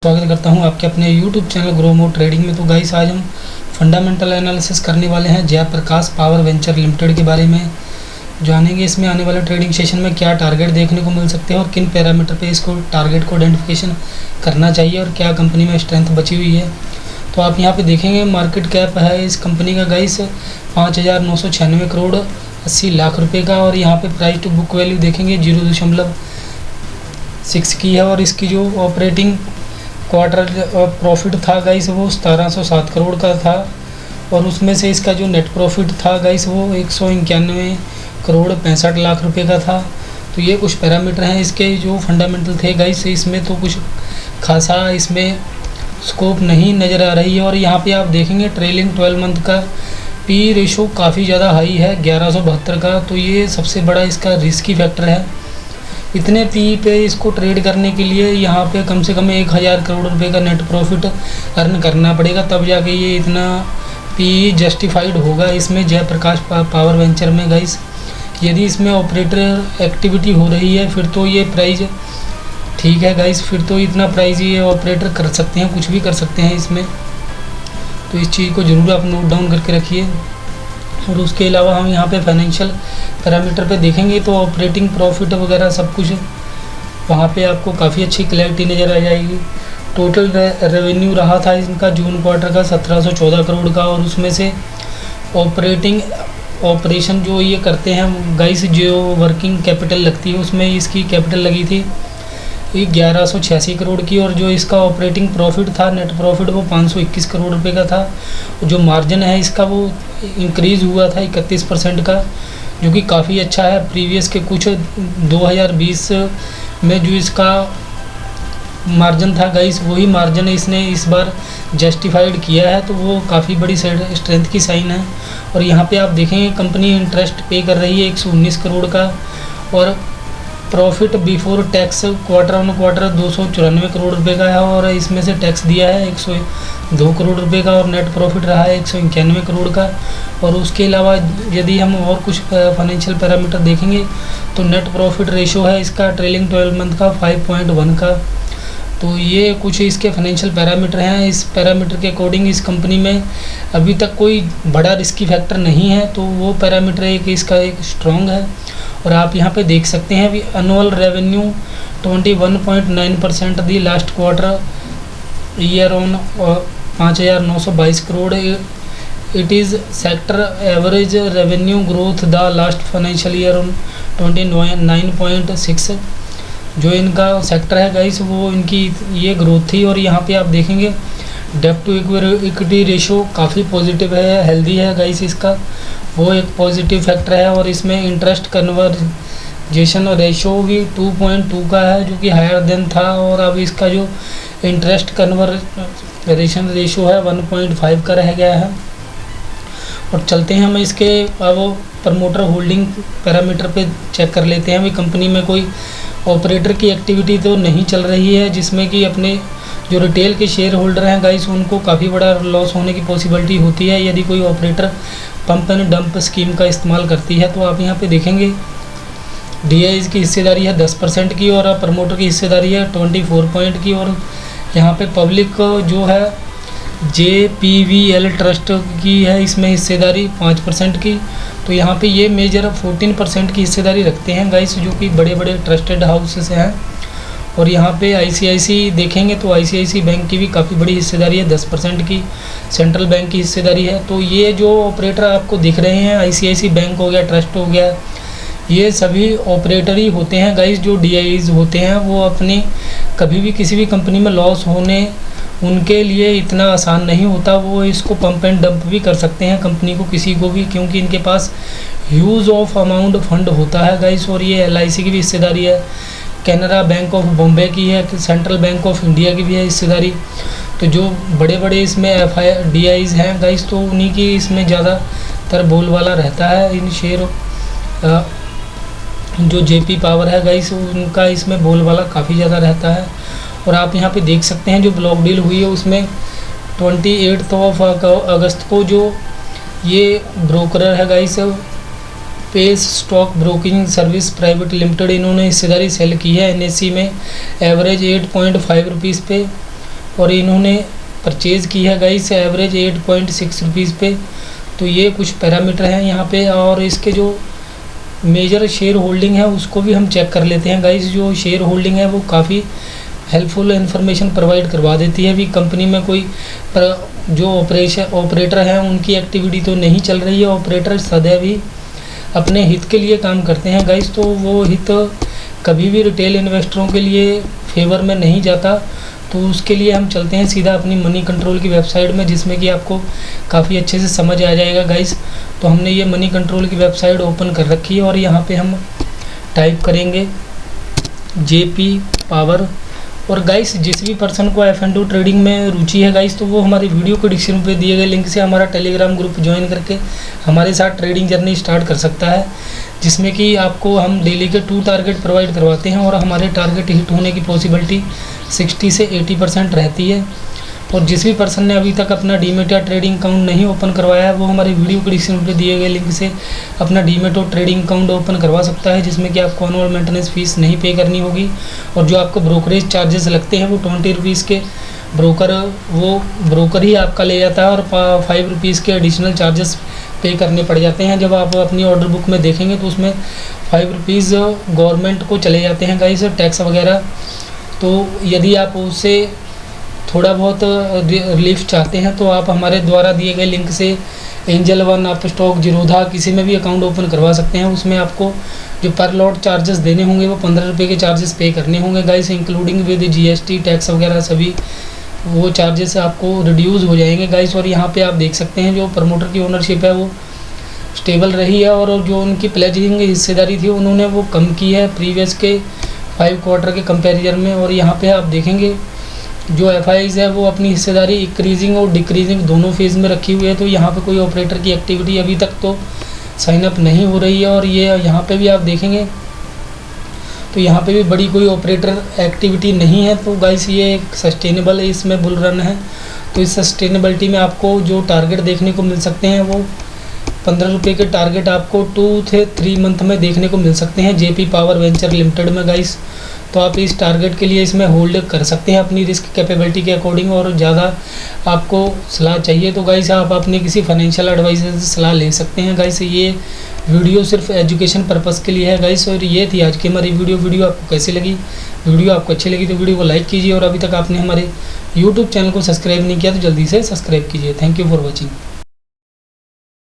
स्वागत करता हूं आपके अपने YouTube channel grow more trading में। तो गाइस आज हम फंडामेंटल एनालिसिस करने वाले हैं जयप्रकाश पावर वेंचर लिमिटेड के बारे में जानेंगे। इसमें आने वाले ट्रेडिंग सेशन में क्या टारगेट देखने को मिल सकते हैं और किन पैरामीटर पे इसको टारगेट को आइडेंटिफिकेशन करना चाहिए और क्या कंपनी में स्ट्रेंथ बची हुई है। तो आप यहाँ पे देखेंगे मार्केट कैप है इस कंपनी का गाइस 5,996 करोड़ 80 लाख रुपये का, और यहाँ पे प्राइस टू बुक वैल्यू देखेंगे 0.6 की है। और इसकी जो ऑपरेटिंग क्वार्टर प्रॉफिट था गाइस वो 1707 करोड़ का था, और उसमें से इसका जो नेट प्रॉफिट था गाइस वो 191 करोड़ 65 लाख रुपए का था। तो ये कुछ पैरामीटर हैं इसके जो फंडामेंटल थे गाइस। इसमें तो कुछ खासा इसमें स्कोप नहीं नज़र आ रही है। और यहाँ पे आप देखेंगे ट्रेलिंग 12 मंथ का पी रेशो काफ़ी ज़्यादा हाई है 1172 का, तो ये सबसे बड़ा इसका रिस्की फैक्टर है। इतने पी पे इसको ट्रेड करने के लिए यहाँ पे कम से कम 1000 करोड़ रुपए का नेट प्रॉफिट अर्न करना पड़ेगा, तब जाके ये इतना पी जस्टिफाइड होगा इसमें जयप्रकाश पावर वेंचर में गाइस। यदि इसमें ऑपरेटर एक्टिविटी हो रही है फिर तो ये प्राइस ठीक है गाइस, फिर तो इतना प्राइस ये ऑपरेटर कर सकते हैं, कुछ भी कर सकते हैं इसमें। तो इस चीज़ को ज़रूर आप नोट डाउन करके रखिए। और उसके अलावा हम यहाँ पे फाइनेंशियल पैरामीटर पे देखेंगे तो ऑपरेटिंग प्रॉफिट वगैरह सब कुछ वहाँ पे आपको काफ़ी अच्छी क्लैरिटी नज़र आ जाएगी। टोटल रेवेन्यू रहा था इनका जून क्वार्टर का 1714 करोड़ का, और उसमें से ऑपरेशन जो ये करते हैं गाइस, जो वर्किंग कैपिटल लगती है उसमें इसकी कैपिटल लगी थी 1186 करोड़ की, और जो इसका ऑपरेटिंग प्रॉफिट था नेट प्रॉफिट वो 521 करोड़ रुपए का था। जो मार्जिन है इसका वो इंक्रीज़ हुआ था 31% का, जो कि काफ़ी अच्छा है। प्रीवियस के कुछ 2020 में जो इसका मार्जिन था गाइस वही मार्जिन इसने इस बार जस्टिफाइड किया है, तो वो काफ़ी बड़ी स्ट्रेंथ की साइन है। और यहाँ पे आप देखेंगे कंपनी इंटरेस्ट पे कर रही है 119 करोड़ का, और profit before tax quarter on quarter 294 crore रुपए का है, और इसमें से टैक्स दिया है 102 करोड़ रुपए का, और नेट प्रॉफिट रहा है 191 करोड़ का। और उसके अलावा यदि हम और कुछ फाइनेंशियल पैरामीटर देखेंगे तो नेट प्रॉफिट रेशो है इसका ट्रेलिंग 12 मंथ का 5.1 का। तो ये कुछ इसके फाइनेंशियल पैरामीटर हैं। इस पैरामीटर के अकॉर्डिंग इस कंपनी में अभी तक कोई बड़ा रिस्की फैक्टर नहीं है, तो वो पैरामीटर इसका एक स्ट्रॉन्ग है। और आप यहाँ पे देख सकते हैं अभी annual revenue 21.9% the last quarter year on 5,922 crore. It is sector average revenue growth the last financial year on 29.6। जो इनका सेक्टर है गाइस वो इनकी ये ग्रोथ थी। और यहाँ पे आप देखेंगे डेब्ट टू इक्विटी रेशो काफ़ी पॉजिटिव है, हेल्दी है गाइस इसका, वो एक पॉजिटिव फैक्टर है। और इसमें इंटरेस्ट कन्वर्जेशन रेशो भी 2.2 का है, जो कि हायर देन था, और अब इसका जो इंटरेस्ट कन्वर्जेशन रेशो है 1.5 का रह गया है। और चलते हैं हम इसके अब प्रमोटर होल्डिंग पैरामीटर पे चेक कर लेते हैं। अभी कंपनी में कोई ऑपरेटर की एक्टिविटी तो नहीं चल रही है, जिसमें कि अपने जो रिटेल के शेयर होल्डर हैं गाइस उनको काफ़ी बड़ा लॉस होने की पॉसिबिलिटी होती है यदि कोई operator pump and dump scheme का इस्तेमाल करती है। तो आप यहाँ पे देखेंगे डीआईज की हिस्सेदारी है 10% की, और प्रमोटर की हिस्सेदारी है 24 की, और यहाँ पे पब्लिक जो है JPVL ट्रस्ट की है इसमें हिस्सेदारी 5% की। तो यहाँ पे ये मेजर 14% की हिस्सेदारी रखते हैं गाइस, जो कि बड़े बड़े ट्रस्टेड हाउसेस हैं। और यहाँ पे ICICI देखेंगे तो ICICI बैंक की भी काफ़ी बड़ी हिस्सेदारी है 10% की, सेंट्रल बैंक की हिस्सेदारी है। तो ये जो ऑपरेटर आपको दिख रहे हैं ICICI बैंक हो गया, ट्रस्ट हो गया, ये सभी ऑपरेटर ही होते हैं गाइस। जो DIs होते हैं वो अपने कभी भी किसी भी कंपनी में लॉस होने उनके लिए इतना आसान नहीं होता, वो इसको पंप एंड डंप भी कर सकते हैं कंपनी को, किसी को भी, क्योंकि इनके पास ह्यूज ऑफ अमाउंट फंड होता है गाइस। और ये LIC की भी हिस्सेदारी है, कैनरा बैंक ऑफ बॉम्बे की है, सेंट्रल बैंक ऑफ इंडिया की भी है हिस्सेदारी। तो जो बड़े बड़े इसमें DIs हैं गाइस तो उन्हीं की इसमें ज़्यादातर बोलबाला रहता है। इन शेयर जो JP पावर है गाइस उनका इसमें बोलबाला काफ़ी ज़्यादा रहता है। और आप यहाँ पे देख सकते हैं जो ब्लॉक डील हुई है उसमें 28 अगस्त को जो ये ब्रोकर है guys pace stock broking service private limited, इन्होंने हिस्सेदारी सेल की है NSE में एवरेज 8.5 रुपीज़ पे। और इन्होंने परचेज़ की है गाइस एवरेज 8.6 रुपीज़ पे। तो ये कुछ पैरामीटर हैं यहाँ पे, और इसके जो मेजर शेयर होल्डिंग है उसको भी हम चेक कर लेते हैं गाइस। जो शेयर होल्डिंग है वो काफ़ी हेल्पफुल इन्फॉर्मेशन प्रोवाइड करवा देती है। अभी कंपनी में कोई जो ऑपरेटर हैं उनकी एक्टिविटी तो नहीं चल रही है। ऑपरेटर सदैव ही अपने हित के लिए काम करते हैं गाइस, तो वो हित कभी भी रिटेल इन्वेस्टरों के लिए फेवर में नहीं जाता। तो उसके लिए हम चलते हैं सीधा अपनी मनी कंट्रोल की वेबसाइट में, जिसमें कि आपको काफ़ी अच्छे से समझ आ जाएगा गाइस। तो हमने ये मनी कंट्रोल की वेबसाइट ओपन कर रखी है और यहाँ पे हम टाइप करेंगे JP पावर। और गाइस जिस भी पर्सन को F&O ट्रेडिंग में रुचि है गाइस, तो वो हमारे वीडियो को डिस्क्रिप्शन पे दिए गए लिंक से हमारा टेलीग्राम ग्रुप ज्वाइन करके हमारे साथ ट्रेडिंग जर्नी स्टार्ट कर सकता है, जिसमें कि आपको हम डेली के 2 टारगेट प्रोवाइड करवाते हैं और हमारे टारगेट हिट होने की पॉसिबिलिटी 60 से 80% रहती है। और जिस भी पर्सन ने अभी तक अपना डीमेट या ट्रेडिंग अकाउंट नहीं ओपन करवाया है, वो हमारे वीडियो के डिस्क्रिप्शन पे दिए गए लिंक से अपना डीमेट और ट्रेडिंग अकाउंट ओपन करवा सकता है, जिसमें कि आपको एनुअल मेंटेनेंस फीस नहीं पे करनी होगी। और जो आपको ब्रोकरेज चार्जेस लगते हैं वो 20 रुपीज़ के ब्रोकर ही आपका ले जाता है, और 5 रुपीज़ के एडिशनल चार्जेस पे करने पड़ जाते हैं। जब आप अपनी ऑर्डर बुक में देखेंगे तो उसमें 5 रुपीज़ गवर्नमेंट को चले जाते हैं गाइस, टैक्स वगैरह। तो यदि आप उससे थोड़ा बहुत रिलीफ चाहते हैं तो आप हमारे द्वारा दिए गए लिंक से एंजल वन, अपस्टॉक, जीरोधा किसी में भी अकाउंट ओपन करवा सकते हैं। उसमें आपको जो पर लॉट चार्जेस देने होंगे वो 15 रुपये के चार्जेस पे करने होंगे guys, including with GST tax वगैरह सभी वो चार्जेस आपको रिड्यूस हो जाएंगे गाइस। और यहाँ पे आप देख सकते हैं जो प्रमोटर की ओनरशिप है वो स्टेबल रही है, और जो उनकी प्लेजिंग हिस्सेदारी थी उन्होंने वो कम की है प्रीवियस के 5 क्वार्टर के कंपेरिजन में। और यहाँ पे आप देखेंगे जो FIs है वो अपनी हिस्सेदारी इंक्रीजिंग और डिक्रीजिंग दोनों फेज़ में रखी हुई है। तो यहाँ पे कोई ऑपरेटर की एक्टिविटी अभी तक तो साइन अप नहीं हो रही है। और ये यहाँ पे भी आप देखेंगे तो यहाँ पे भी बड़ी कोई ऑपरेटर एक्टिविटी नहीं है। तो गाइस ये एक सस्टेनेबल इसमें बुल रन है। तो इस सस्टेनेबिलिटी में आपको जो टारगेट देखने को मिल सकते हैं वो 15 रुपये के टारगेट आपको 2 से 3 मंथ में देखने को मिल सकते हैं JP पावर वेंचर लिमिटेड में गाइस। तो आप इस टारगेट के लिए इसमें होल्ड कर सकते हैं अपनी रिस्क कैपेबिलिटी के अकॉर्डिंग। और ज़्यादा आपको सलाह चाहिए तो गाइस आप अपने किसी फाइनेंशियल एडवाइजर से सलाह ले सकते हैं गाइस। ये वीडियो सिर्फ एजुकेशन पर्पज़ के लिए है गाइस। और ये थी आज की हमारी वीडियो आपको कैसी लगी? वीडियो आपको अच्छी लगी तो वीडियो को लाइक कीजिए, और अभी तक आपने हमारे YouTube चैनल को सब्सक्राइब नहीं किया तो जल्दी से सब्सक्राइब कीजिए। Thank you for watching.